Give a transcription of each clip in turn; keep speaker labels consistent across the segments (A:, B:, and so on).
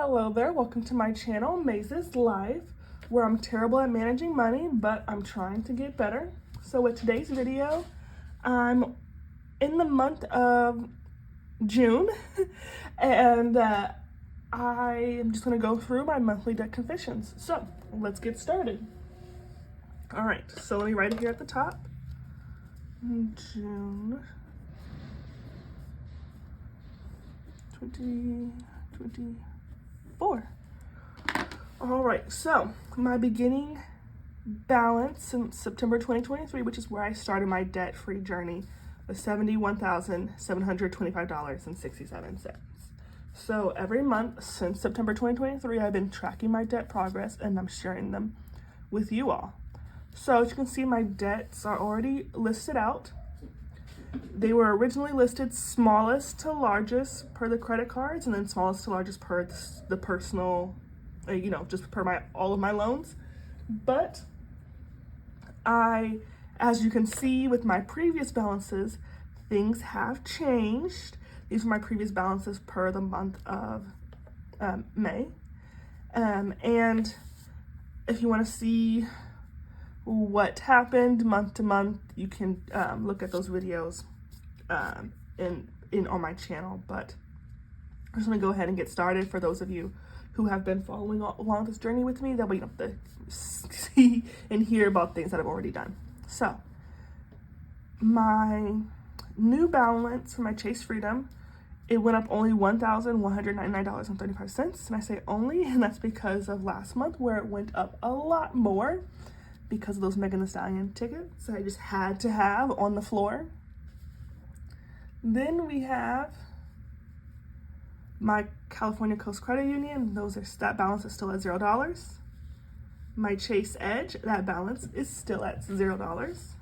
A: Hello there, welcome to my channel, Maze's Life, where I'm terrible at managing money, but I'm trying to get better. So with today's video, I'm in the month of June, and I am just going to go through my monthly debt confessions. So let's get started. All right, so let me write it here at the top. June 2024. All right, so my beginning balance since September 2023, which is where I started my debt-free journey, was $71,725.67. So every month since September 2023, I've been tracking my debt progress and I'm sharing them with you all. So as you can see, my debts are already listed out. They were originally listed smallest to largest per the credit cards, and then smallest to largest per the personal, just per all of my loans. But as you can see with my previous balances, things have changed. These are my previous balances per the month of May. And if you want to see what happened month to month, you can look at those videos on my channel. But I'm just gonna go ahead and get started. For those of you who have been following along this journey with me, that way you don't have to see and hear about things that I've already done. So my new balance for my Chase Freedom, it went up only $1,199.35, and I say only, and that's because of last month where it went up a lot more because of those Megan Thee Stallion tickets I just had to have on the floor. Then we have my California Coast Credit Union. That balance is still at $0. My Chase Edge, that balance is still at $0.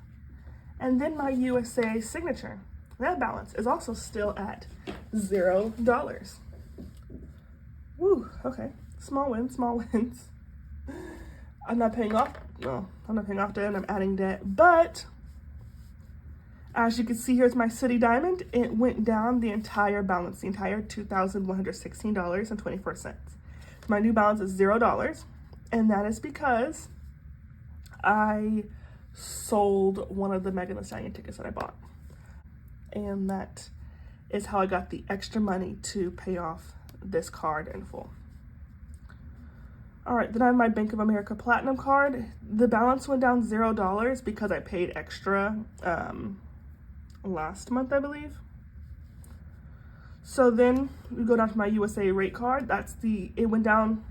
A: And then my USA Signature, that balance is also still at $0. Woo, okay, small wins. I'm not paying off debt, and I'm adding debt. But as you can see, here's my City Diamond. It went down the entire balance, the entire $2,116.24. My new balance is $0, and that is because I sold one of the Megan Thee Stallion tickets that I bought. And that is how I got the extra money to pay off this card in full. All right, then I have my Bank of America Platinum card. The balance went down $0 because I paid extra last month, I believe. So then we go down to my USA rate card. It went down.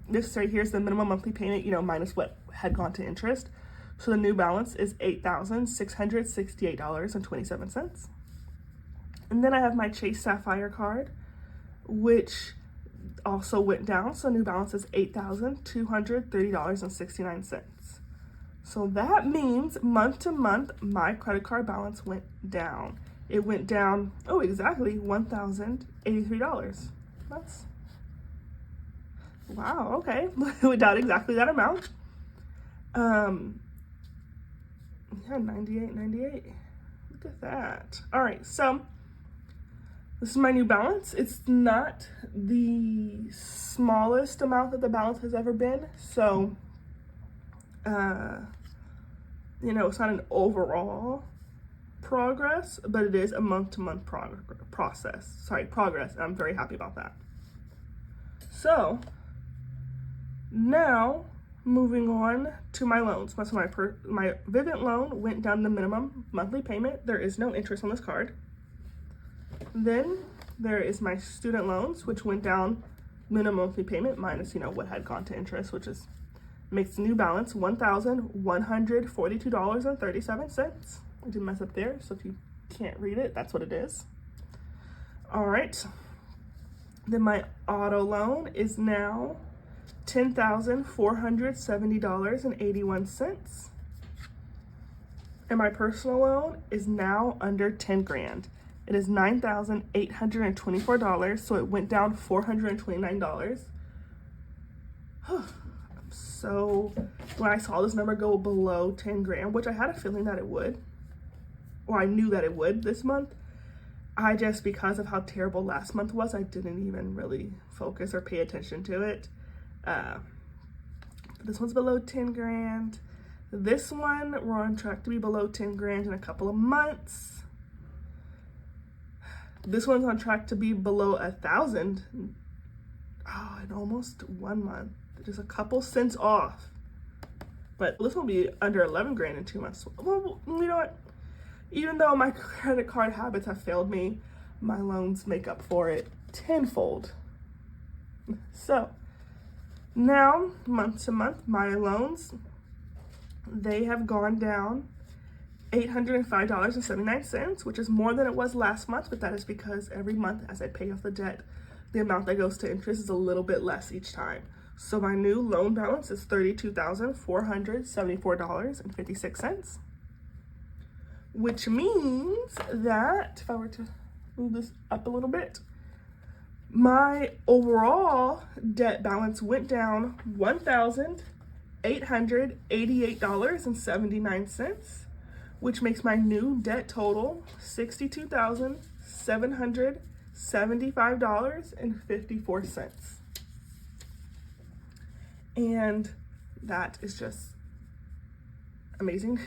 A: This right here is the minimum monthly payment, minus what had gone to interest. So the new balance is $8,668.27. And then I have my Chase Sapphire card, which also went down. So new balance is $8,230.69. So that means month to month, my credit card balance went down. It went down, exactly $1,083. Wow, okay. It went down exactly that amount. Yeah, 98. Look at that. All right, so this is my new balance. It's not the smallest amount that the balance has ever been. So, it's not an overall progress, but it is a month-to-month progress. I'm very happy about that. So, now moving on to my loans. So my Vivint loan went down the minimum monthly payment. There is no interest on this card. Then there is my student loans, which went down minimum monthly payment minus, what had gone to interest, which makes the new balance $1,142.37. I didn't mess up there, so if you can't read it, that's what it is. All right. Then my auto loan is now $10,470.81. And my personal loan is now under 10 grand. It is $9,824, so it went down $429. So when I saw this number go below 10 grand, which I had a feeling that it would, or I knew that it would this month, I just, because of how terrible last month was, I didn't even really focus or pay attention to it. This one's below 10 grand. This one, we're on track to be below 10 grand in a couple of months. This one's on track to be below 1,000. Oh, in almost 1 month. Just a couple cents off. But this will be under 11 grand in 2 months. Well, you know what? Even though my credit card habits have failed me, my loans make up for it tenfold. So now, month to month, my loans, they have gone down $805.79, which is more than it was last month, but that is because every month as I pay off the debt, the amount that goes to interest is a little bit less each time. So my new loan balance is $32,474.56, which means that if I were to move this up a little bit, my overall debt balance went down $1,888.79, which makes my new debt total $62,775.54. And that is just amazing.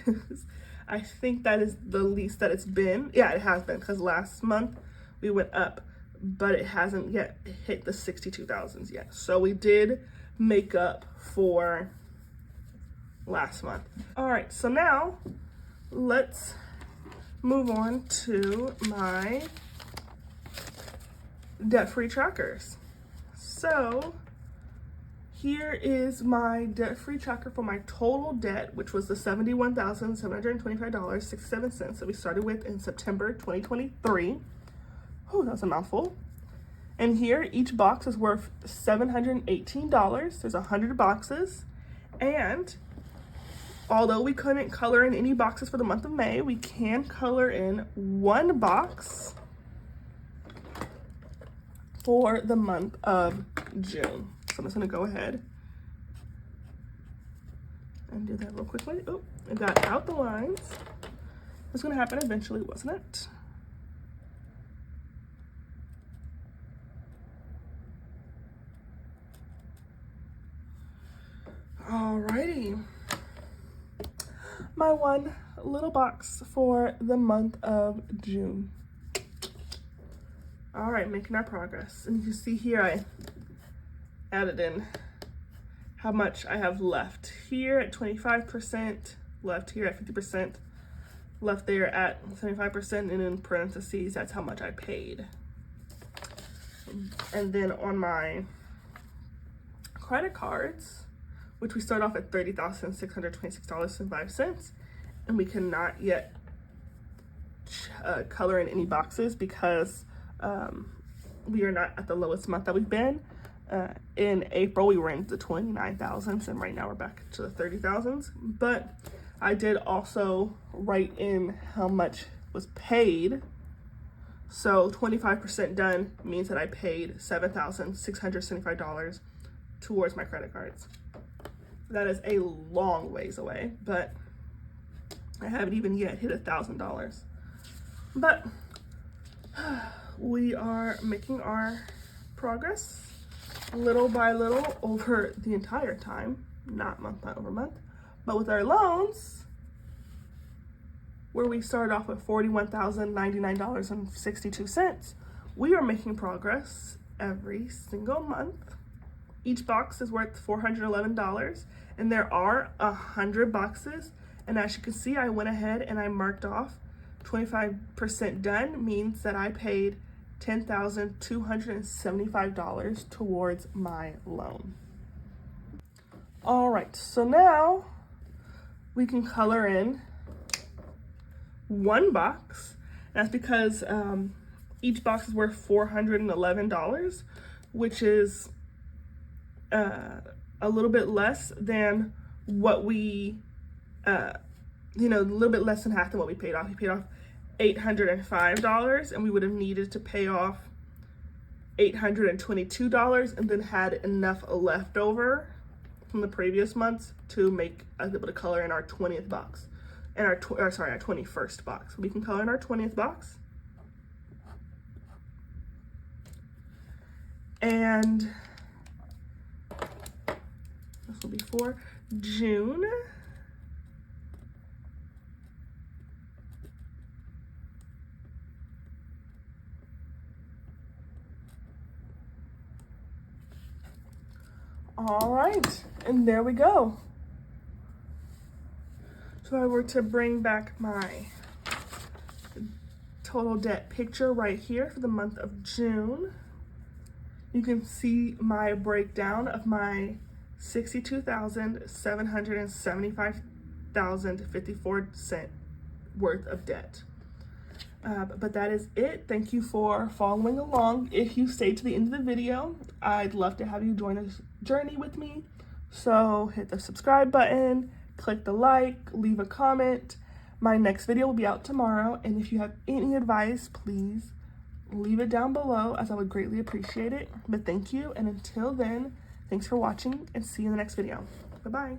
A: I think that is the least that it's been. Yeah, it has been, because last month we went up, but it hasn't yet hit the 62,000s yet. So we did make up for last month. All right, so now let's move on to my debt-free trackers. So here is my debt-free tracker for my total debt, which was the $71,725.67 that we started with in September 2023. Oh, that was a mouthful. And here, each box is worth $718. There's 100 boxes. And although we couldn't color in any boxes for the month of May, we can color in one box for the month of June. So I'm just gonna go ahead and do that real quickly. Oh, I got out the lines. It's gonna happen eventually, wasn't it? Alrighty. My one little box for the month of June. All right, making our progress. And you can see here, I added in how much I have left here at 25%, left here at 50%, left there at 75%, and in parentheses, that's how much I paid. And then on my credit cards, which we start off at $30,626.05, and we cannot yet color in any boxes because we are not at the lowest month that we've been. In April, we were in the 29,000s, and right now we're back to the 30,000s. But I did also write in how much was paid. So 25% done means that I paid $7,675 towards my credit cards. That is a long ways away, but I haven't even yet hit $1,000. But we are making our progress little by little over the entire time, not month over month. But with our loans, where we started off with $41,099.62, we are making progress every single month. Each box is worth $411, and there are 100 boxes. And as you can see, I went ahead and I marked off 25% done means that I paid $10,275 towards my loan. All right, so now we can color in one box. That's because each box is worth $411, which is a little bit less than what we, a little bit less than half than what we paid off. We paid off $805, and we would have needed to pay off $822, and then had enough left over from the previous months to make us able to color in our 20th box, and our 21st box. We can color in our 20th box. And this will be for June. All right, and there we go. So I were to bring back my total debt picture right here for the month of June. You can see my breakdown of my $62,775.54 worth of debt. But that is it. Thank you for following along. If you stayed to the end of the video, I'd love to have you join this journey with me. So hit the subscribe button, click the like, leave a comment. My next video will be out tomorrow, and if you have any advice, please leave it down below, as I would greatly appreciate it. But thank you, and until then, thanks for watching, and see you in the next video. Bye-bye.